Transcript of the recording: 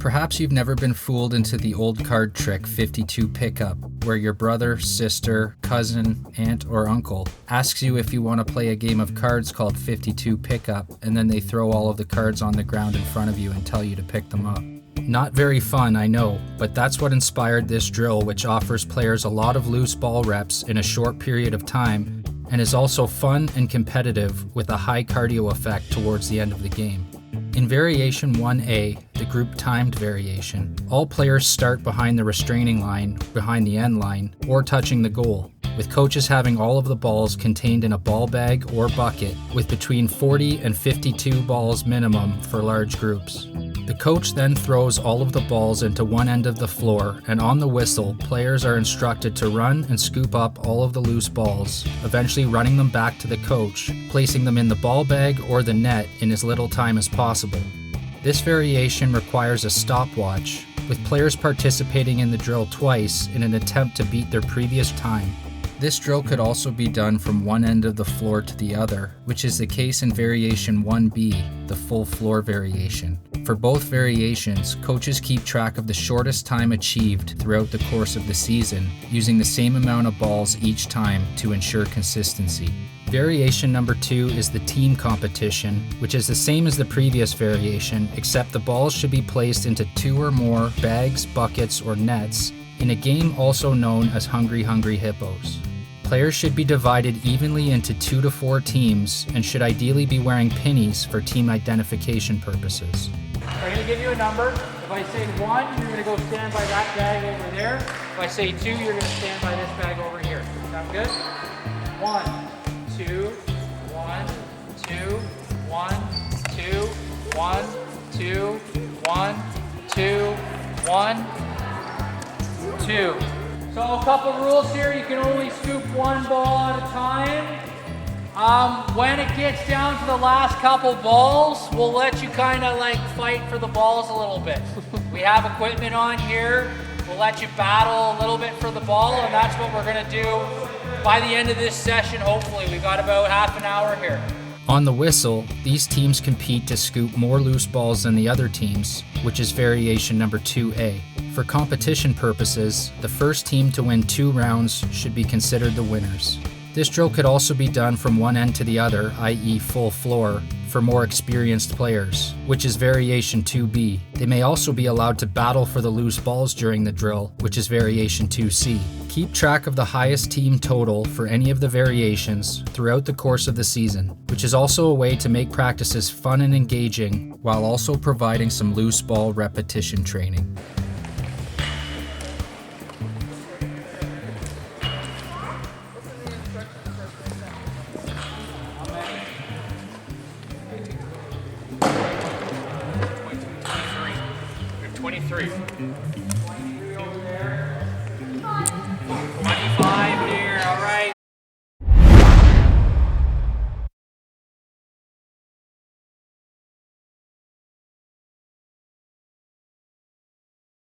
Perhaps you've never been fooled into the old card trick 52 pickup, where your brother, sister, cousin, aunt, or uncle asks you if you want to play a game of cards called 52 pickup, and then they throw all of the cards on the ground in front of you and tell you to pick them up. Not very fun, I know, but that's what inspired this drill, which offers players a lot of loose ball reps in a short period of time, and is also fun and competitive with a high cardio effect towards the end of the game. In Variation 1A, the group timed variation, all players start behind the restraining line, behind the end line, or touching the goal, with coaches having all of the balls contained in a ball bag or bucket, with between 40 and 52 balls minimum for large groups. The coach then throws all of the balls into one end of the floor, and on the whistle, players are instructed to run and scoop up all of the loose balls, eventually running them back to the coach, placing them in the ball bag or the net in as little time as possible. This variation requires a stopwatch, with players participating in the drill twice in an attempt to beat their previous time. This drill could also be done from one end of the floor to the other, which is the case in Variation 1B, the full floor variation. For both variations, coaches keep track of the shortest time achieved throughout the course of the season, using the same amount of balls each time to ensure consistency. Variation number 2 is the team competition, which is the same as the previous variation, except the balls should be placed into 2 or more bags, buckets, or nets, in a game also known as Hungry Hungry Hippos. Players should be divided evenly into 2 to 4 teams and should ideally be wearing pinnies for team identification purposes. I'm going to give you a number. If I say 1, you're going to go stand by that bag over there. If I say 2, you're going to stand by this bag over here. Sound good? 1, 2, 1, 2, 1, 2, 1, 2, 1, 2, 1, 2. So a couple rules here. You can only scoop one ball at a time. When it gets down to the last couple balls, we'll let you kind of like fight for the balls a little bit. We have equipment on here. We'll let you battle a little bit for the ball, and that's what we're going to do by the end of this session, hopefully. We've got about half an hour here. On the whistle, these teams compete to scoop more loose balls than the other teams, which is Variation number 2A. For competition purposes, the first team to win 2 rounds should be considered the winners. This drill could also be done from one end to the other, i.e. full floor, for more experienced players, which is Variation 2B. They may also be allowed to battle for the loose balls during the drill, which is Variation 2C. Keep track of the highest team total for any of the variations throughout the course of the season, which is also a way to make practices fun and engaging while also providing some loose ball repetition training. Three.